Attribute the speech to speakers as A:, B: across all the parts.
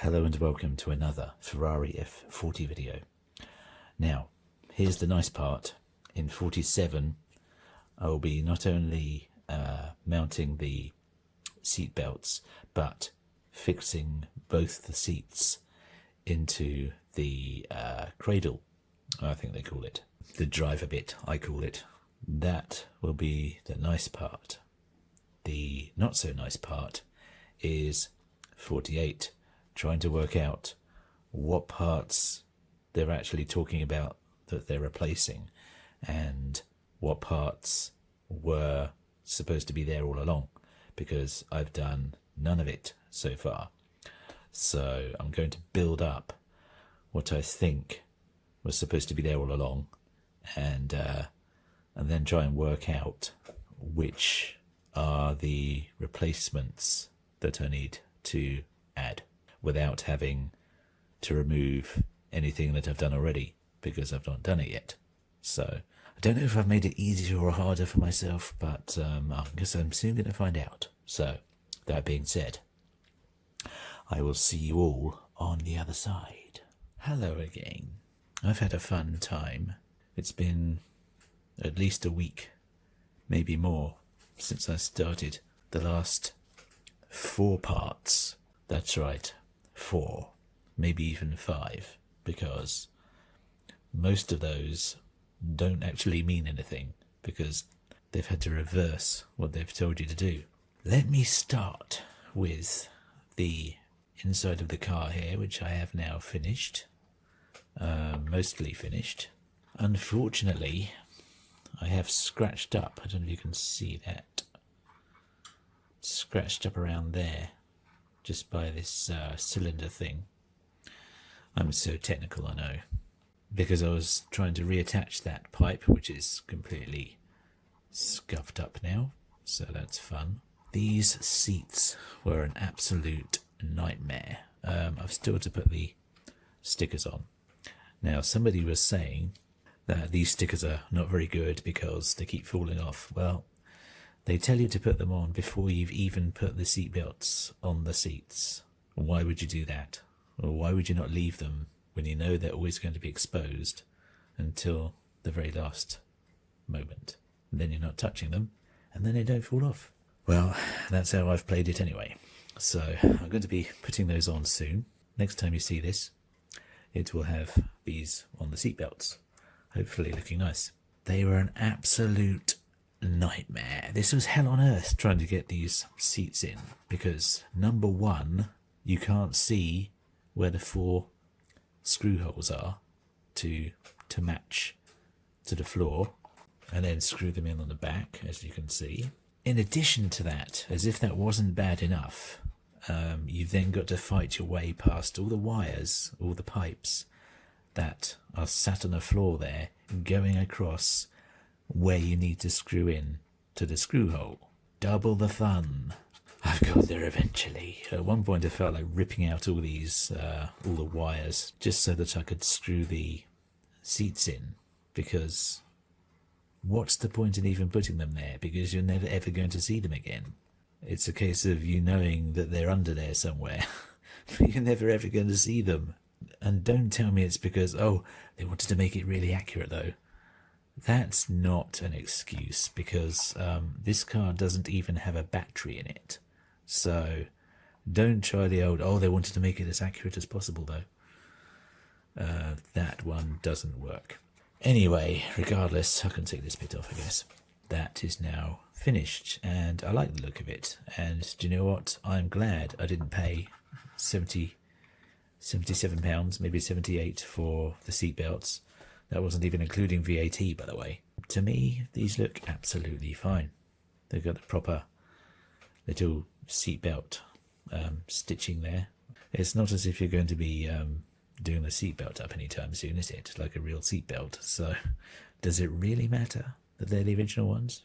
A: Hello and welcome to another Ferrari F40 video. Now, here's the nice part. In 47, I'll be not only mounting the seat belts, but fixing both the seats into the cradle, I think they call it. The driver bit, I call it. That will be the nice part. The not so nice part is 48. Trying to work out what parts they're actually talking about that they're replacing and what parts were supposed to be there all along, because I've done none of it so far. So I'm going to build up what I think was supposed to be there all along and then try and work out which are the replacements that I need to add, without having to remove anything that I've done already, because I've not done it yet. So I don't know if I've made it easier or harder for myself, but I guess I'm soon going to find out. So that being said, I will see you all on the other side. Hello again. I've had a fun time. It's been at least a week, maybe more, since I started the last 4 parts. That's right. 4, maybe even 5, because most of those don't actually mean anything, because they've had to reverse what they've told you to do. Let me start with the inside of the car here, which I have now finished, mostly finished. Unfortunately, I have scratched up, I don't know if you can see that, scratched up around there, just by this cylinder thing. I'm so technical, I know, because I was trying to reattach that pipe, which is completely scuffed up now, so that's fun. These seats were an absolute nightmare. I've still to put the stickers on. Now, somebody was saying that these stickers are not very good because they keep falling off. Well, they tell you to put them on before you've even put the seat belts on the seats. Why would you do that? Or why would you not leave them when you know they're always going to be exposed until the very last moment? And then you're not touching them, and then they don't fall off. Well, that's how I've played it anyway. So I'm going to be putting those on soon. Next time you see this, it will have these on the seat belts, hopefully looking nice. They were an absolute nightmare. This was hell on earth trying to get these seats in, because number one, you can't see where the 4 screw holes are to match to the floor, and then screw them in on the back, as you can see. In addition to that, as if that wasn't bad enough, you've then got to fight your way past all the wires, all the pipes that are sat on the floor there, going across where you need to screw in to the screw hole. Double the fun. I've got there eventually. At one point I felt like ripping out all these, all the wires, just so that I could screw the seats in, because what's the point in even putting them there, because you're never ever going to see them again. It's a case of you knowing that they're under there somewhere, but you're never ever going to see them. And don't tell me it's because, oh, they wanted to make it really accurate though. That's not an excuse, because this car doesn't even have a battery in it. So don't try the old, oh, they wanted to make it as accurate as possible though. That one doesn't work. Anyway, regardless, I can take this bit off, I guess. That is now finished, and I like the look of it. And do you know what? I'm glad I didn't pay £77, maybe 78 for the seat belts. That wasn't even including VAT, by the way. To me, these look absolutely fine. They've got the proper little seatbelt stitching there. It's not as if you're going to be doing the seatbelt up anytime soon, is it? Like a real seatbelt. So, does it really matter that they're the original ones?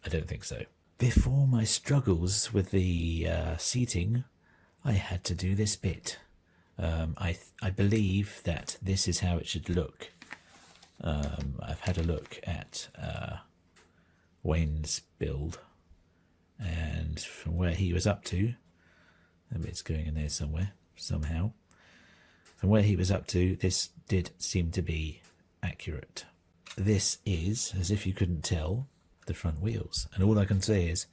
A: I don't think so. Before my struggles with the seating, I had to do this bit. I believe that this is how it should look. I've had a look at Wayne's build, and from where he was up to, maybe it's going in there somewhere, somehow. From where he was up to, this did seem to be accurate. This is, as if you couldn't tell, the front wheels. And all I can say is,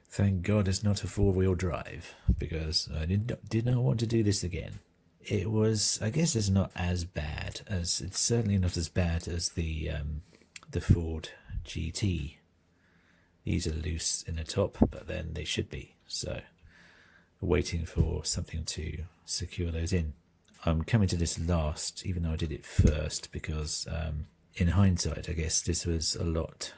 A: thank God it's not a four-wheel drive, because I did not want to do this again. It was, I guess it's not as bad as, it's certainly not as bad as the Ford GT. These are loose in the top, but then they should be. So, waiting for something to secure those in. I'm coming to this last, even though I did it first, because in hindsight, I guess this was a lot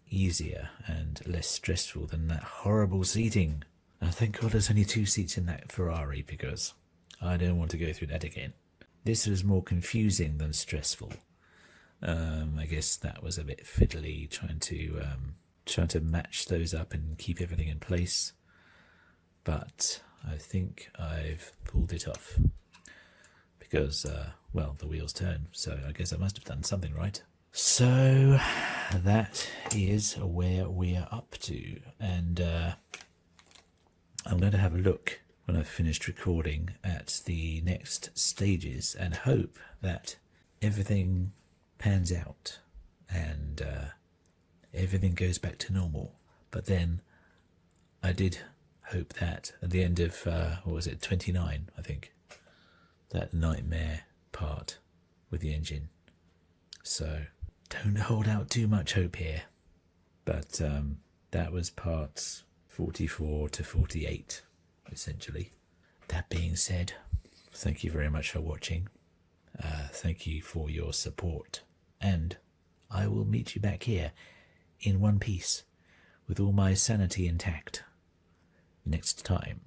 A: easier and less stressful than that horrible seating. And thank God there's only 2 seats in that Ferrari, because I don't want to go through that again. This was more confusing than stressful. I guess that was a bit fiddly, trying to match those up and keep everything in place. But I think I've pulled it off. Because, well, the wheels turn, so I guess I must have done something right. So, that is where we're up to. And I'm going to have a look when I've finished recording at the next stages and hope that everything pans out and everything goes back to normal. But then I did hope that at the end of, 29, I think, that nightmare part with the engine. So don't hold out too much hope here. But that was parts 44 to 48, essentially. That being said, thank you very much for watching. Thank you for your support. And I will meet you back here in one piece with all my sanity intact next time.